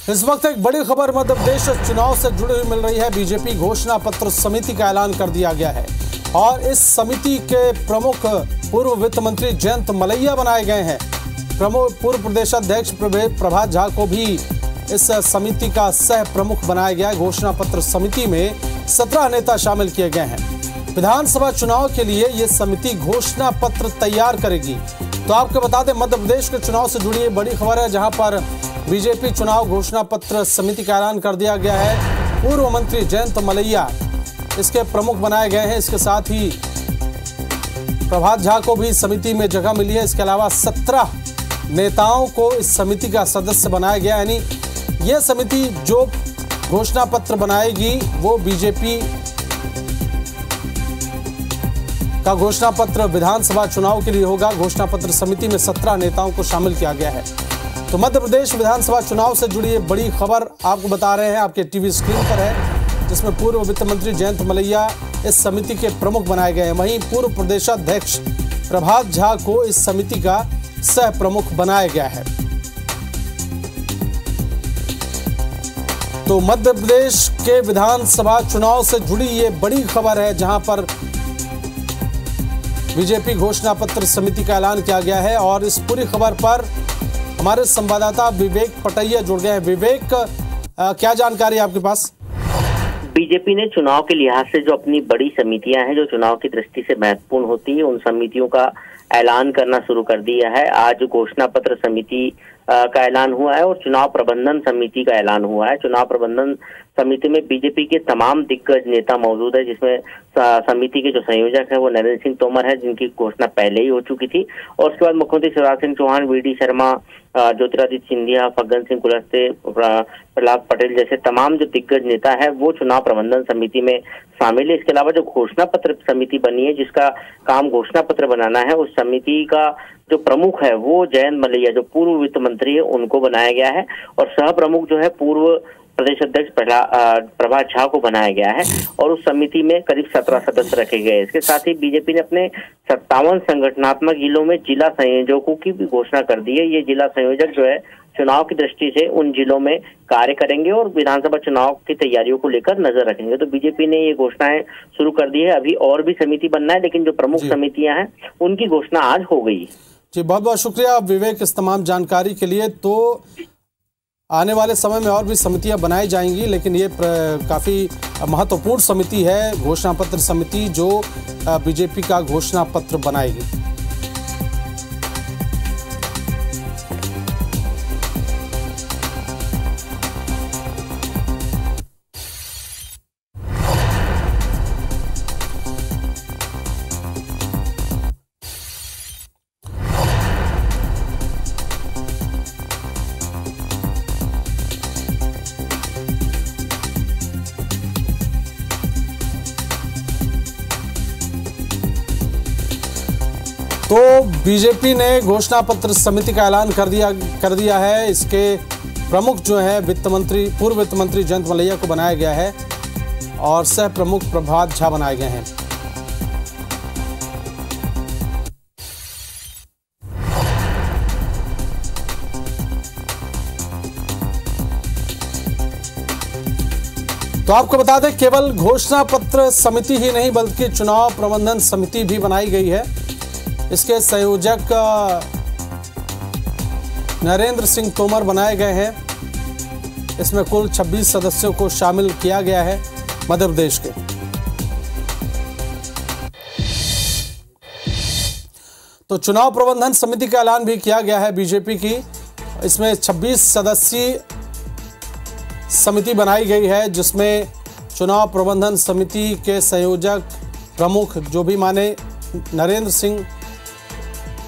इस वक्त एक बड़ी खबर मध्य प्रदेश चुनाव से जुड़ी हुई मिल रही है। बीजेपी घोषणा पत्र समिति का ऐलान कर दिया गया है और इस समिति के प्रमुख पूर्व वित्त मंत्री जयंत मलैया बनाए गए हैं। पूर्व प्रदेश अध्यक्ष प्रभात झा को भी इस समिति का सह प्रमुख बनाया गया है। घोषणा पत्र समिति में 17 नेता शामिल किए गए हैं। विधानसभा चुनाव के लिए ये समिति घोषणा पत्र तैयार करेगी। तो आपको बता दें, मध्य प्रदेश के चुनाव से जुड़ी बड़ी खबर है, जहां पर बीजेपी चुनाव घोषणा पत्र समिति का ऐलान कर दिया गया है। पूर्व मंत्री जयंत मलैया इसके प्रमुख बनाए गए हैं। इसके साथ ही प्रभात झा को भी समिति में जगह मिली है। इसके अलावा 17 नेताओं को इस समिति का सदस्य बनाया गया। यानी यह समिति जो घोषणा पत्र बनाएगी वो बीजेपी का घोषणा पत्र विधानसभा चुनाव के लिए होगा। घोषणा पत्र समिति में 17 नेताओं को शामिल किया गया है। तो मध्य प्रदेश विधानसभा चुनाव से जुड़ी ये बड़ी खबर आपको बता रहे हैं, आपके टीवी स्क्रीन पर है, जिसमें पूर्व वित्त मंत्री जयंत मलैया इस समिति के प्रमुख बनाए गए हैं। वहीं पूर्व प्रदेशाध्यक्ष प्रभात झा को इस समिति का सह प्रमुख बनाया गया है। तो मध्य प्रदेश के विधानसभा चुनाव से जुड़ी ये बड़ी खबर है, जहां पर बीजेपी घोषणा पत्र समिति का ऐलान किया गया है। और इस पूरी खबर पर हमारे संवाददाता विवेक पटैया जुड़ गए हैं। विवेक, क्या जानकारी है आपके पास? बीजेपी ने चुनाव के लिहाज से जो अपनी बड़ी समितियां हैं, जो चुनाव की दृष्टि से महत्वपूर्ण होती है, उन समितियों का ऐलान करना शुरू कर दिया है। आज घोषणा पत्र समिति का ऐलान हुआ है और चुनाव प्रबंधन समिति का ऐलान हुआ है। चुनाव प्रबंधन समिति में बीजेपी के तमाम दिग्गज नेता मौजूद है, जिसमें समिति के जो संयोजक है वो नरेंद्र सिंह तोमर है, जिनकी घोषणा पहले ही हो चुकी थी। और उसके बाद मुख्यमंत्री शिवराज सिंह चौहान, वी.डी. शर्मा, ज्योतिरादित्य सिंधिया, फग्गन सिंह कुलस्ते, प्रहलाद पटेल जैसे तमाम जो दिग्गज नेता है वो चुनाव प्रबंधन समिति में शामिल है। इसके अलावा जो घोषणा पत्र समिति बनी है, जिसका काम घोषणा पत्र बनाना है, उस समिति का जो प्रमुख है वो जयंत मलैया, जो पूर्व वित्त मंत्री है, उनको बनाया गया है। और सह प्रमुख जो है पूर्व प्रदेश अध्यक्ष प्रभात झा को बनाया गया है। और उस समिति में करीब 17 सदस्य रखे गए। इसके साथ ही बीजेपी ने अपने 57 संगठनात्मक जिलों में जिला संयोजकों की भी घोषणा कर दी है। ये जिला संयोजक जो है चुनाव की दृष्टि से उन जिलों में कार्य करेंगे और विधानसभा चुनाव की तैयारियों को लेकर नजर रखेंगे। तो बीजेपी ने ये घोषणाएं शुरू कर दी है। अभी और भी समिति बनना है, लेकिन जो प्रमुख समितियां हैं उनकी घोषणा आज हो गई। जी, बहुत बहुत शुक्रिया विवेक इस तमाम जानकारी के लिए। तो आने वाले समय में और भी समितियां बनाई जाएंगी, लेकिन ये काफी महत्वपूर्ण समिति है, घोषणा पत्र समिति, जो बीजेपी का घोषणा पत्र बनाएगी। तो बीजेपी ने घोषणा पत्र समिति का ऐलान कर दिया है। इसके प्रमुख जो है पूर्व वित्त मंत्री जयंत मलैया को बनाया गया है और सह प्रमुख प्रभात झा बनाए गए हैं। तो आपको बता दें, केवल घोषणा पत्र समिति ही नहीं बल्कि चुनाव प्रबंधन समिति भी बनाई गई है। इसके संयोजक नरेंद्र सिंह तोमर बनाए गए हैं। इसमें कुल 26 सदस्यों को शामिल किया गया है मध्य प्रदेश के। तो चुनाव प्रबंधन समिति का ऐलान भी किया गया है बीजेपी की। इसमें 26 सदस्यीय समिति बनाई गई है, जिसमें चुनाव प्रबंधन समिति के संयोजक प्रमुख जो भी माने नरेंद्र सिंह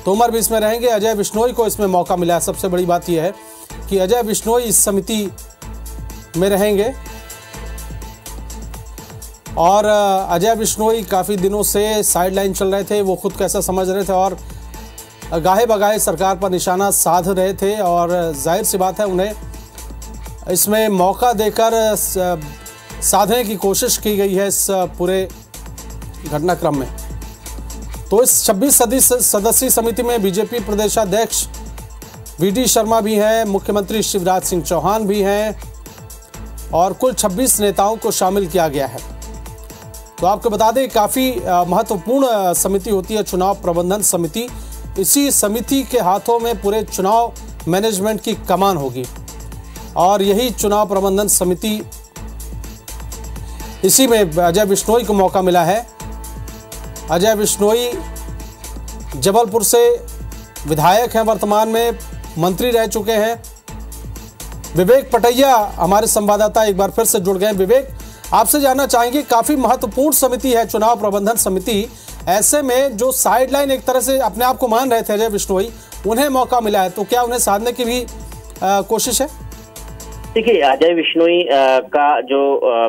तोमर भी इसमें रहेंगे। अजय बिश्नोई को इसमें मौका मिला है। सबसे बड़ी बात यह है कि अजय बिश्नोई इस समिति में रहेंगे और अजय बिश्नोई काफ़ी दिनों से साइडलाइन चल रहे थे। वो खुद को ऐसा समझ रहे थे और गाहे बगाहे सरकार पर निशाना साध रहे थे और जाहिर सी बात है उन्हें इसमें मौका देकर साधने की कोशिश की गई है इस पूरे घटनाक्रम में। तो इस 26 सदस्यीय समिति में बीजेपी प्रदेशाध्यक्ष वी.डी. शर्मा भी हैं, मुख्यमंत्री शिवराज सिंह चौहान भी हैं और कुल 26 नेताओं को शामिल किया गया है। तो आपको बता दें काफ़ी महत्वपूर्ण समिति होती है चुनाव प्रबंधन समिति। इसी समिति के हाथों में पूरे चुनाव मैनेजमेंट की कमान होगी और यही चुनाव प्रबंधन समिति, इसी में अजय बिश्नोई को मौका मिला है। अजय बिश्नोई जबलपुर से विधायक हैं, वर्तमान में मंत्री रह चुके हैं। विवेक पटैया हमारे संवाददाता एक बार फिर से जुड़ गए। विवेक, आपसे जानना चाहेंगे, काफी महत्वपूर्ण समिति है चुनाव प्रबंधन समिति, ऐसे में जो साइडलाइन एक तरह से अपने आप को मान रहे थे अजय बिश्नोई, उन्हें मौका मिला है, तो क्या उन्हें साधने की भी कोशिश है? देखिए, अजय बिश्नोई का जो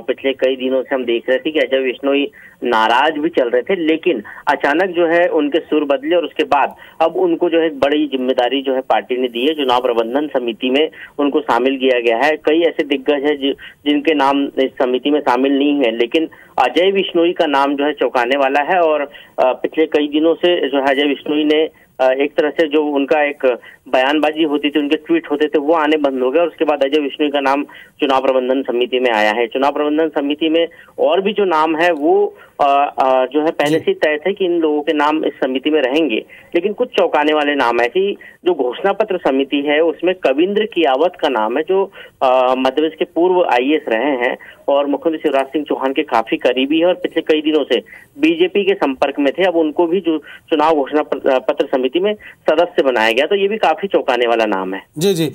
पिछले कई दिनों से हम देख रहे थे कि अजय बिश्नोई नाराज भी चल रहे थे, लेकिन अचानक जो है उनके सुर बदले और उसके बाद अब उनको जो है एक बड़ी जिम्मेदारी जो है पार्टी ने दी है। चुनाव प्रबंधन समिति में उनको शामिल किया गया है। कई ऐसे दिग्गज हैं जिनके नाम इस समिति में शामिल नहीं है, लेकिन अजय बिश्नोई का नाम जो है चौंकाने वाला है। और पिछले कई दिनों से जो है अजय बिश्नोई ने एक तरह से जो उनका एक बयानबाजी होती थी, उनके ट्वीट होते थे, वो आने बंद हो गए और उसके बाद अजय बिश्नोई का नाम चुनाव प्रबंधन समिति में आया है। चुनाव प्रबंधन समिति में और भी जो नाम है वो जो है पहले से तय थे कि इन लोगों के नाम इस समिति में रहेंगे, लेकिन कुछ चौंकाने वाले नाम है कि जो घोषणा पत्र समिति है उसमें कविंद्र कियावत का नाम है, जो मध्य प्रदेश के पूर्व आईएएस रहे हैं और मुख्यमंत्री शिवराज सिंह चौहान के काफी करीबी है और पिछले कई दिनों से बीजेपी के संपर्क में थे। अब उनको भी जो चुनाव घोषणा पत्र समिति में सदस्य बनाया गया, तो ये भी काफी चौंकाने वाला नाम है। जी जी,